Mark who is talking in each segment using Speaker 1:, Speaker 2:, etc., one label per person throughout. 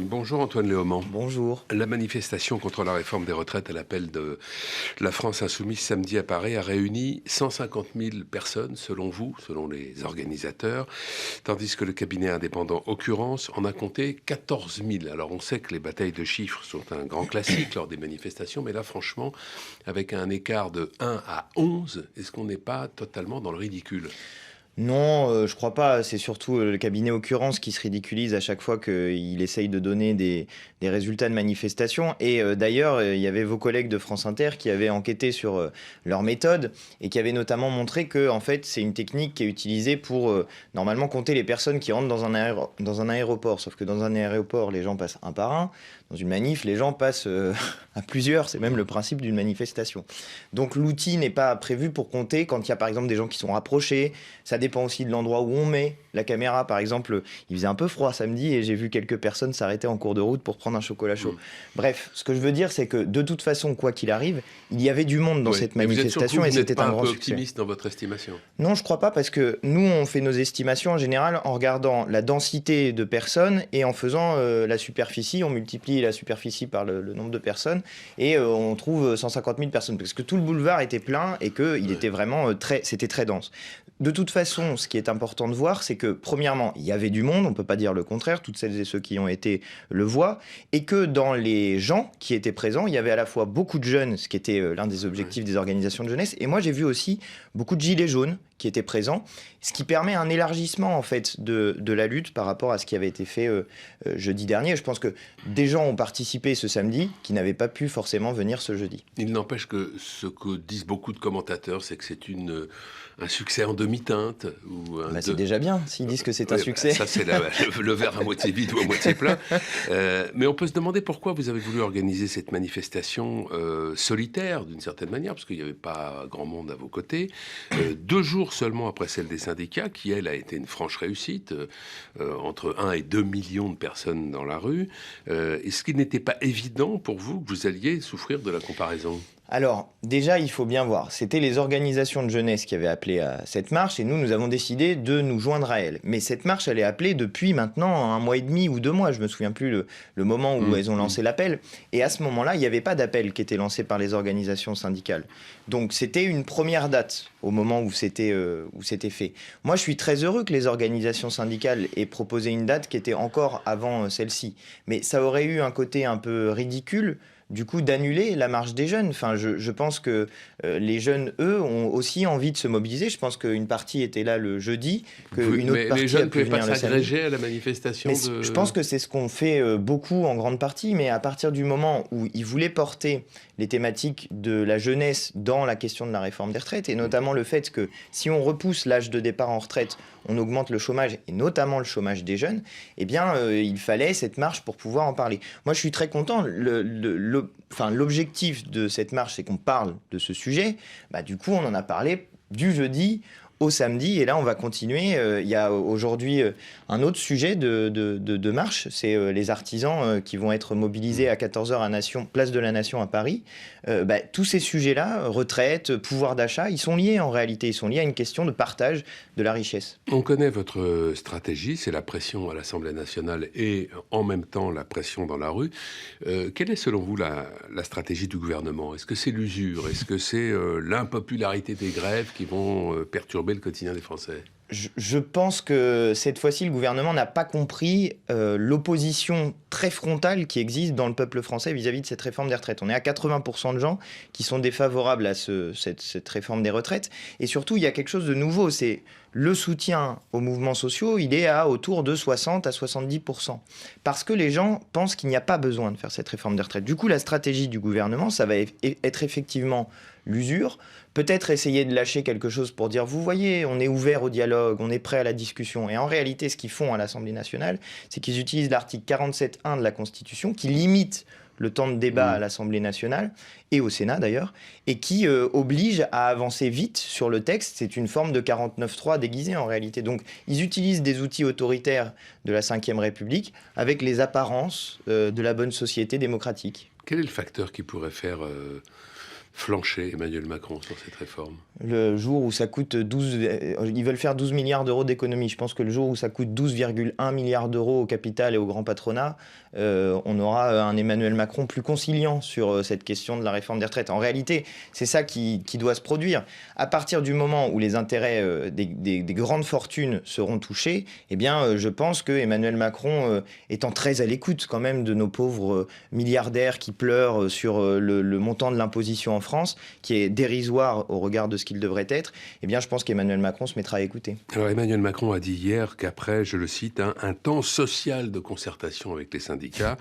Speaker 1: Bonjour Antoine Léaumont.
Speaker 2: Bonjour.
Speaker 1: La manifestation contre la réforme des retraites à l'appel de la France insoumise samedi à Paris a réuni 150 000 personnes, selon vous, selon les organisateurs, tandis que le cabinet indépendant Occurrence en a compté 14 000. Alors on sait que les batailles de chiffres sont un grand classique lors des manifestations, mais là franchement, avec un écart de 1 à 11, est-ce qu'on n'est pas totalement dans le ridicule ?
Speaker 2: Non, je crois pas. C'est surtout le cabinet Occurrence qui se ridiculise à chaque fois qu'il essaye de donner des résultats de manifestation. Et d'ailleurs, il y avait vos collègues de France Inter qui avaient enquêté sur leur méthode et qui avaient notamment montré que en fait, c'est une technique qui est utilisée pour normalement compter les personnes qui rentrent dans un aéroport. Sauf que dans un aéroport, les gens passent un par un. Dans une manif, les gens passent à plusieurs. C'est même le principe d'une manifestation. Donc l'outil n'est pas prévu pour compter quand il y a par exemple des gens qui sont rapprochés. Ça dépend aussi de l'endroit où on met la caméra. Par exemple, il faisait un peu froid samedi et j'ai vu quelques personnes s'arrêter en cours de route pour prendre un chocolat chaud. Bref, ce que je veux dire, c'est que de toute façon, quoi qu'il arrive, il y avait du monde dans cette manifestation et c'était un grand succès. Vous n'êtes pas
Speaker 1: optimiste dans votre estimation ?
Speaker 2: Non, je crois pas parce que nous, on fait nos estimations en général en regardant la densité de personnes et en faisant la superficie. On multiplie la superficie par le nombre de personnes et on trouve 150 000 personnes parce que tout le boulevard était plein et qu'il était vraiment c'était très dense. De toute façon, ce qui est important de voir, c'est que premièrement, il y avait du monde, on ne peut pas dire le contraire, toutes celles et ceux qui ont été le voient, et que dans les gens qui étaient présents, il y avait à la fois beaucoup de jeunes, ce qui était l'un des objectifs des organisations de jeunesse, et moi j'ai vu aussi beaucoup de gilets jaunes qui étaient présents, ce qui permet un élargissement en fait de la lutte par rapport à ce qui avait été fait jeudi dernier. Je pense que des gens ont participé ce samedi qui n'avaient pas pu forcément venir ce jeudi.
Speaker 1: Il n'empêche que ce que disent beaucoup de commentateurs, c'est que c'est un succès en demi-teinte.
Speaker 2: C'est déjà bien s'ils disent que c'est un succès.
Speaker 1: Ça, c'est le verre à moitié vide ou à moitié plein. Mais on peut se demander pourquoi vous avez voulu organiser cette manifestation solitaire, d'une certaine manière, parce qu'il n'y avait pas grand monde à vos côtés. 2 jours seulement après celle des syndicats, qui, elle, a été une franche réussite, entre 1 et 2 millions de personnes dans la rue. Est-ce qu'il n'était pas évident pour vous que vous alliez souffrir de la comparaison ?
Speaker 2: Alors, déjà, il faut bien voir. C'était les organisations de jeunesse qui avaient appelé à cette marche et nous avons décidé de nous joindre à elles. Mais cette marche, elle est appelée depuis maintenant 1 mois et demi ou 2 mois. Je me souviens plus le moment où elles ont lancé l'appel. Et à ce moment-là, il n'y avait pas d'appel qui était lancé par les organisations syndicales. Donc, c'était une première date au moment où c'était fait. Moi, je suis très heureux que les organisations syndicales aient proposé une date qui était encore avant celle-ci. Mais ça aurait eu un côté un peu ridicule du coup d'annuler la marche des jeunes. Enfin, je pense que les jeunes, eux, ont aussi envie de se mobiliser. Je pense qu'une partie était là le jeudi, qu'une autre partie
Speaker 1: les jeunes
Speaker 2: a pu venir le samedi.
Speaker 1: ne pouvaient pas s'agréger à la manifestation
Speaker 2: Je pense que c'est ce qu'on fait beaucoup en grande partie, mais à partir du moment où ils voulaient porter les thématiques de la jeunesse dans la question de la réforme des retraites, et notamment le fait que si on repousse l'âge de départ en retraite, on augmente le chômage, et notamment le chômage des jeunes, eh bien, il fallait cette marche pour pouvoir en parler. Moi, je suis très content. L'objectif de cette marche, c'est qu'on parle de ce sujet. Du coup, on en a parlé du jeudi au samedi, et là on va continuer. Il y a aujourd'hui un autre sujet de marche, c'est les artisans qui vont être mobilisés à 14h à Nation, place de la Nation à Paris. Tous ces sujets-là, retraite, pouvoir d'achat, ils sont liés en réalité, ils sont liés à une question de partage de la richesse.
Speaker 1: On connaît votre stratégie, c'est la pression à l'Assemblée nationale et en même temps la pression dans la rue. Quelle est selon vous la stratégie du gouvernement ? Est-ce que c'est l'usure ? Est-ce que c'est l'impopularité des grèves qui vont perturber le quotidien des Français ?
Speaker 2: Je pense que cette fois-ci, le gouvernement n'a pas compris l'opposition très frontale qui existe dans le peuple français vis-à-vis de cette réforme des retraites. On est à 80% de gens qui sont défavorables à cette réforme des retraites. Et surtout, il y a quelque chose de nouveau, c'est le soutien aux mouvements sociaux, il est à autour de 60 à 70%. Parce que les gens pensent qu'il n'y a pas besoin de faire cette réforme des retraites. Du coup, la stratégie du gouvernement, ça va être effectivement l'usure. Peut-être essayer de lâcher quelque chose pour dire, vous voyez, on est ouvert au dialogue, on est prêt à la discussion. Et en réalité, ce qu'ils font à l'Assemblée nationale, c'est qu'ils utilisent l'article 47.1 de la Constitution, qui limite le temps de débat à l'Assemblée nationale, et au Sénat d'ailleurs, et qui oblige à avancer vite sur le texte. C'est une forme de 49.3 déguisée en réalité. Donc ils utilisent des outils autoritaires de la Ve République avec les apparences de la bonne société démocratique.
Speaker 1: Quel est le facteur qui pourrait faire flancher Emmanuel Macron sur cette réforme?
Speaker 2: Le jour où ça coûte 12... Ils veulent faire 12 milliards d'euros d'économie. Je pense que le jour où ça coûte 12,1 milliards d'euros au capital et au grand patronat, on aura un Emmanuel Macron plus conciliant sur cette question de la réforme des retraites. En réalité, c'est ça qui doit se produire. À partir du moment où les intérêts des grandes fortunes seront touchés, eh bien, je pense que Emmanuel Macron, étant très à l'écoute quand même de nos pauvres milliardaires qui pleurent sur le montant de l'imposition en France, qui est dérisoire au regard de ce qu'il devrait être, eh bien, je pense qu'Emmanuel Macron se mettra à écouter.
Speaker 1: Alors Emmanuel Macron a dit hier qu'après, je le cite, un temps social de concertation avec les syndicats,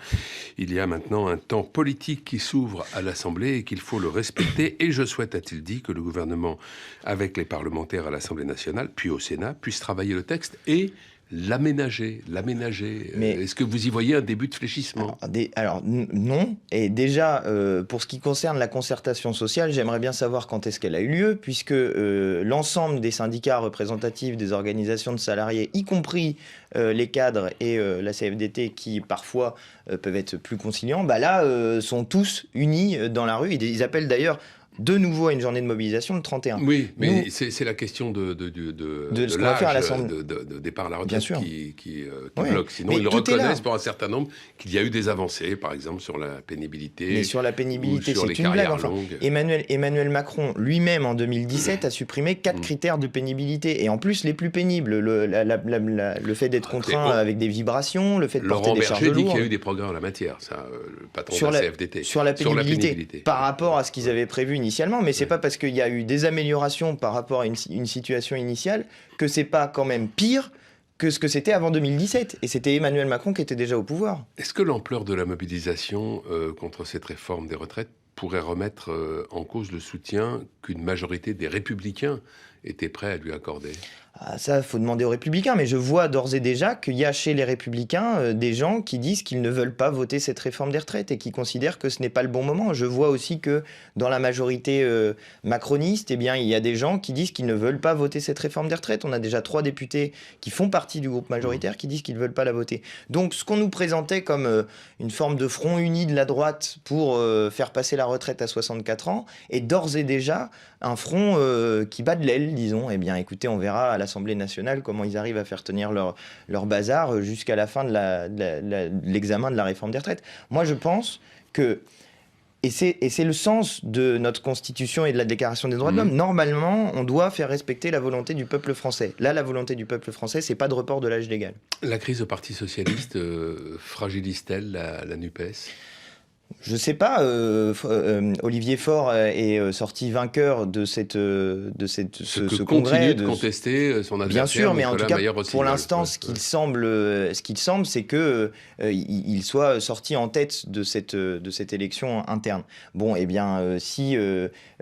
Speaker 1: il y a maintenant un temps politique qui s'ouvre à l'Assemblée et qu'il faut le respecter. Et je souhaite, a-t-il dit, que le gouvernement, avec les parlementaires à l'Assemblée nationale, puis au Sénat, puisse travailler le texte et l'aménager. Mais est-ce que vous y voyez un début de fléchissement?
Speaker 2: Alors, non. Et déjà, pour ce qui concerne la concertation sociale, j'aimerais bien savoir quand est-ce qu'elle a eu lieu, puisque l'ensemble des syndicats représentatifs des organisations de salariés, y compris les cadres et la CFDT, qui parfois peuvent être plus conciliants, sont tous unis dans la rue. Ils appellent d'ailleurs de nouveau à une journée de mobilisation le 31.
Speaker 1: Oui, mais c'est la question de
Speaker 2: ce qu'on va faire à l'Assemblée.
Speaker 1: De départ à la retraite qui bloque. Sinon,
Speaker 2: mais
Speaker 1: ils reconnaissent pour un certain nombre qu'il y a eu des avancées, par exemple sur la pénibilité.
Speaker 2: Mais sur la pénibilité,
Speaker 1: c'est
Speaker 2: une blague. Enfin, Emmanuel Macron lui-même, en 2017, a supprimé 4 critères de pénibilité. Et en plus, les plus pénibles. Le fait d'être contraint avec des vibrations, le fait de porter des charges lourdes.
Speaker 1: Laurent Berger dit qu'il y a eu des progrès en la matière, ça, le patron de la CFDT.
Speaker 2: Sur la pénibilité. Par rapport à ce qu'ils avaient prévu initialement, mais c'est pas parce qu'il y a eu des améliorations par rapport à une situation initiale que c'est pas quand même pire que ce que c'était avant 2017. Et c'était Emmanuel Macron qui était déjà au pouvoir.
Speaker 1: Est-ce que l'ampleur de la mobilisation contre cette réforme des retraites pourrait remettre en cause le soutien qu'une majorité des Républicains était prêt à lui accorder?
Speaker 2: Ça, il faut demander aux Républicains, mais je vois d'ores et déjà qu'il y a chez les Républicains des gens qui disent qu'ils ne veulent pas voter cette réforme des retraites et qui considèrent que ce n'est pas le bon moment. Je vois aussi que dans la majorité macroniste, eh bien, il y a des gens qui disent qu'ils ne veulent pas voter cette réforme des retraites. On a déjà 3 députés qui font partie du groupe majoritaire qui disent qu'ils ne veulent pas la voter. Donc ce qu'on nous présentait comme une forme de front uni de la droite pour faire passer la retraite à 64 ans est d'ores et déjà un front qui bat de l'aile, disons. Eh bien, écoutez, on verra à l'Assemblée nationale comment ils arrivent à faire tenir leur bazar jusqu'à la fin de l'examen de la réforme des retraites. Moi, je pense que, et c'est le sens de notre Constitution et de la Déclaration des droits de l'homme, normalement, on doit faire respecter la volonté du peuple français. Là, la volonté du peuple français, c'est pas de report de l'âge légal.
Speaker 1: La crise au Parti socialiste fragilise-t-elle la NUPES ?
Speaker 2: Je sais pas, Olivier Faure est sorti vainqueur de ce congrès.
Speaker 1: Continue de contester son adversaire.
Speaker 2: Bien sûr, mais en tout cas, pour l'instant, ce qu'il semble, c'est que il soit sorti en tête de cette élection interne. Bon, eh bien, si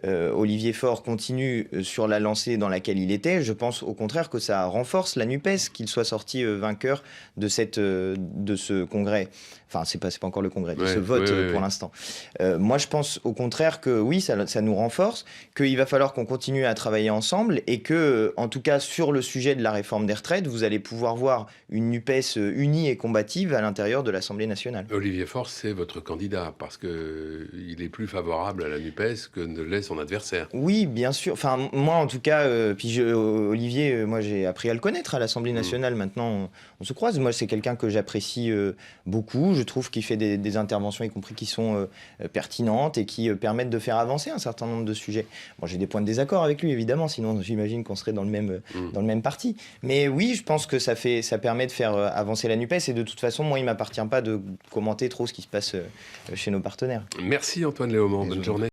Speaker 2: Olivier Faure continue sur la lancée dans laquelle il était, je pense au contraire que ça renforce la NUPES qu'il soit sorti vainqueur de ce congrès. Enfin, c'est pas encore le congrès, de ce vote pour l'instant. Moi, je pense au contraire que oui, ça nous renforce, qu'il va falloir qu'on continue à travailler ensemble et que, en tout cas, sur le sujet de la réforme des retraites, vous allez pouvoir voir une NUPES unie et combative à l'intérieur de l'Assemblée nationale.
Speaker 1: Olivier Faure, c'est votre candidat parce qu'il est plus favorable à la NUPES que ne l'est son adversaire.
Speaker 2: Oui, bien sûr. Enfin, moi, en tout cas, Olivier, moi, j'ai appris à le connaître à l'Assemblée nationale. Maintenant, on se croise. Moi, c'est quelqu'un que j'apprécie beaucoup. Je trouve qu'il fait des interventions, y compris qui sont pertinentes et qui permettent de faire avancer un certain nombre de sujets. Bon, j'ai des points de désaccord avec lui, évidemment, sinon j'imagine qu'on serait dans le même parti. Mais oui, je pense que ça permet de faire avancer la NUPES et de toute façon, moi, il ne m'appartient pas de commenter trop ce qui se passe chez nos partenaires.
Speaker 1: Merci Antoine Léaumont, bonne journée.